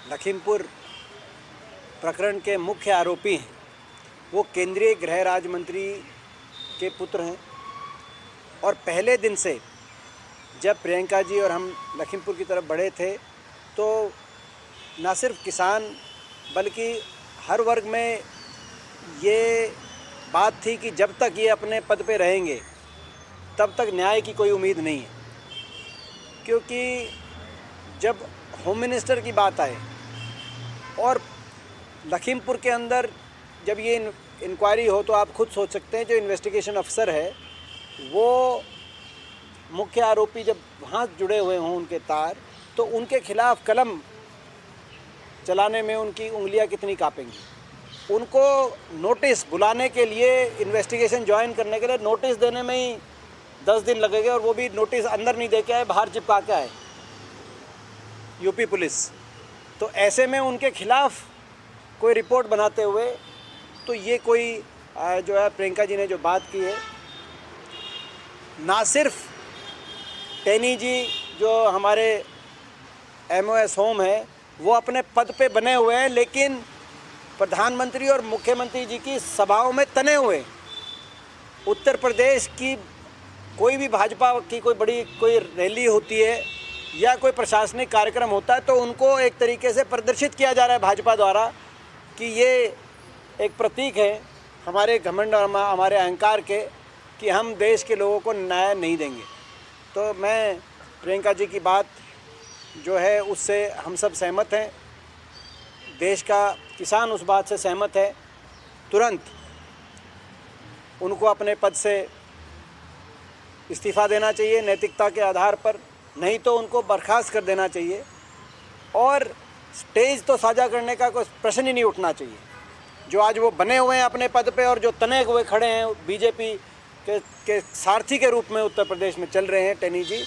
लखीमपुर प्रकरण के मुख्य आरोपी हैं वो केंद्रीय गृह राज्य मंत्री के पुत्र हैं। और पहले दिन से जब प्रियंका जी और हम लखीमपुर की तरफ बढ़े थे तो न सिर्फ किसान बल्कि हर वर्ग में ये बात थी कि जब तक ये अपने पद पे रहेंगे तब तक न्याय की कोई उम्मीद नहीं है। क्योंकि जब होम मिनिस्टर की बात आए और लखीमपुर के अंदर जब ये इंक्वायरी हो तो आप खुद सोच सकते हैं जो इन्वेस्टिगेशन अफसर है वो मुख्य आरोपी जब वहाँ जुड़े हुए हों उनके तार, तो उनके खिलाफ कलम चलाने में उनकी उंगलियां कितनी कांपेंगी। उनको नोटिस बुलाने के लिए, इन्वेस्टिगेशन ज्वाइन करने के लिए नोटिस देने में ही 10 दिन लगेंगे और वो भी नोटिस अंदर नहीं दे के आए, बाहर चिपका के आए यूपी पुलिस। तो ऐसे में उनके खिलाफ कोई रिपोर्ट बनाते हुए तो ये कोई जो है प्रियंका जी ने जो बात की है, ना सिर्फ टेनी जी जो हमारे MOS होम है वो अपने पद पे बने हुए हैं, लेकिन प्रधानमंत्री और मुख्यमंत्री जी की सभाओं में तने हुए। उत्तर प्रदेश की कोई भी भाजपा की कोई रैली होती है या कोई प्रशासनिक कार्यक्रम होता है तो उनको एक तरीके से प्रदर्शित किया जा रहा है भाजपा द्वारा कि ये एक प्रतीक है हमारे घमंड और हमारे अहंकार के कि हम देश के लोगों को न्याय नहीं देंगे। तो मैं प्रियंका जी की बात जो है उससे हम सब सहमत हैं, देश का किसान उस बात से सहमत है। तुरंत उनको अपने पद से इस्तीफ़ा देना चाहिए नैतिकता के आधार पर, नहीं तो उनको बर्खास्त कर देना चाहिए और स्टेज तो साझा करने का कोई प्रश्न ही नहीं उठना चाहिए। जो आज वो बने हुए हैं अपने पद पे और जो तने हुए खड़े हैं बीजेपी के सारथी के रूप में उत्तर प्रदेश में चल रहे हैं टेनी जी,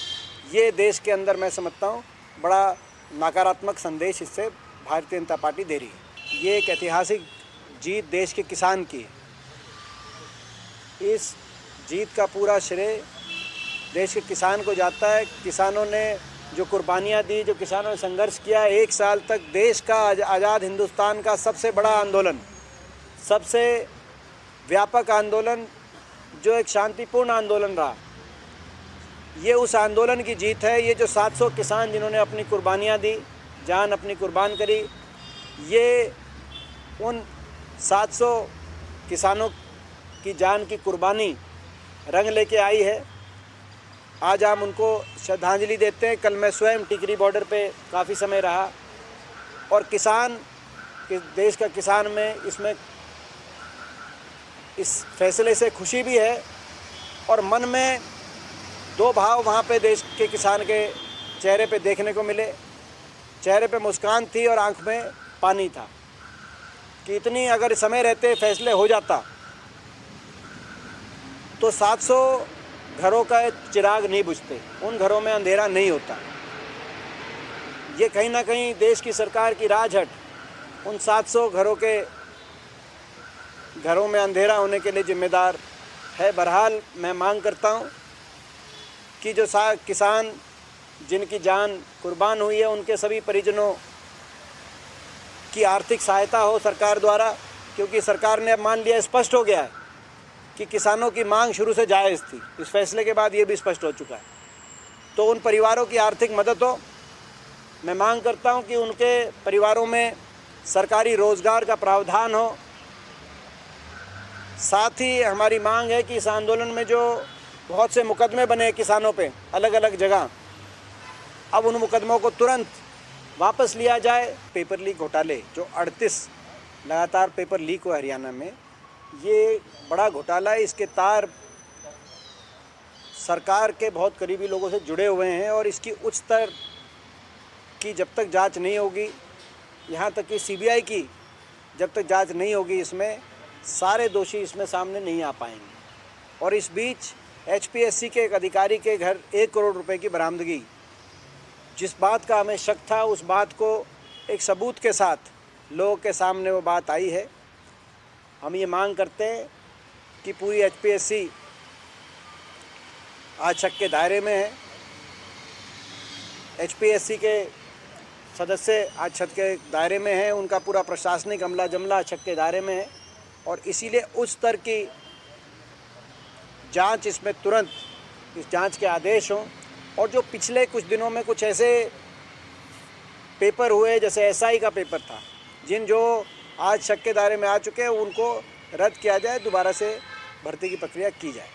ये देश के अंदर मैं समझता हूँ बड़ा नकारात्मक संदेश इससे भारतीय जनता पार्टी दे रही है। ये एक ऐतिहासिक जीत देश के किसान की है। इस जीत का पूरा श्रेय देश के किसान को जाता है। किसानों ने जो कुर्बानियाँ दी, जो किसानों ने संघर्ष किया, 1 साल तक देश का आज़ाद हिंदुस्तान का सबसे बड़ा आंदोलन, सबसे व्यापक आंदोलन जो एक शांतिपूर्ण आंदोलन रहा, ये उस आंदोलन की जीत है। ये जो 700 किसान जिन्होंने अपनी कुर्बानियाँ दी, जान अपनी कुर्बान करी, ये उन 700 किसानों की जान की कुर्बानी रंग लेके आई है। आज हम उनको श्रद्धांजलि देते हैं। कल मैं स्वयं टिकरी बॉर्डर पे काफ़ी समय रहा और किसान, देश का किसान में इसमें इस फैसले से खुशी भी है और मन में 2 भाव वहाँ पे देश के किसान के चेहरे पे देखने को मिले। चेहरे पे मुस्कान थी और आंख में पानी था कि इतनी अगर समय रहते फैसले हो जाता तो 700 घरों का चिराग नहीं बुझते, उन घरों में अंधेरा नहीं होता। ये कहीं ना कहीं देश की सरकार की राजहट उन 700 घरों में अंधेरा होने के लिए जिम्मेदार है। बहरहाल मैं मांग करता हूँ कि जो किसान जिनकी जान कुर्बान हुई है उनके सभी परिजनों की आर्थिक सहायता हो सरकार द्वारा, क्योंकि सरकार ने अब मान लिया, स्पष्ट हो गया है कि किसानों की मांग शुरू से जायज़ थी। इस फैसले के बाद ये भी स्पष्ट हो चुका है। तो उन परिवारों की आर्थिक मदद हो। मैं मांग करता हूँ कि उनके परिवारों में सरकारी रोज़गार का प्रावधान हो। साथ ही हमारी मांग है कि इस आंदोलन में जो बहुत से मुकदमे बने किसानों पे अलग अलग जगह, अब उन मुकदमों को तुरंत वापस लिया जाए। पेपर लीक घोटाले जो 38 लगातार पेपर लीक हुआ हरियाणा में, ये बड़ा घोटाला है। इसके तार सरकार के बहुत करीबी लोगों से जुड़े हुए हैं और इसकी उच्च स्तर की जब तक जांच नहीं होगी, यहाँ तक कि CBI की जब तक जांच नहीं होगी, इसमें सारे दोषी इसमें सामने नहीं आ पाएंगे। और इस बीच HPSC के एक अधिकारी के घर 1 करोड़ रुपए की बरामदगी, जिस बात का हमें शक था उस बात को एक सबूत के साथ लोगों के सामने वो बात आई है। हम ये मांग करते हैं कि पूरी HPSC आज शक के दायरे में है। HPSC के सदस्य आज शक के दायरे में हैं, उनका पूरा प्रशासनिक अमला जमला शक के दायरे में है और इसीलिए उस स्तर की जांच इसमें तुरंत इस जांच के आदेश हों। और जो पिछले कुछ दिनों में कुछ ऐसे पेपर हुए जैसे एसआई का पेपर था, जो आज शक के दायरे में आ चुके हैं, उनको रद्द किया जाए, दोबारा से भर्ती की प्रक्रिया की जाए।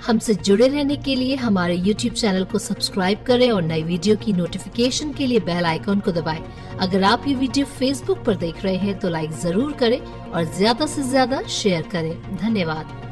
हमसे जुड़े रहने के लिए हमारे YouTube चैनल को सब्सक्राइब करें और नई वीडियो की नोटिफिकेशन के लिए बेल आइकॉन को दबाएं। अगर आप ये वीडियो Facebook पर देख रहे हैं तो लाइक जरूर करें और ज्यादा से ज्यादा शेयर करें। धन्यवाद।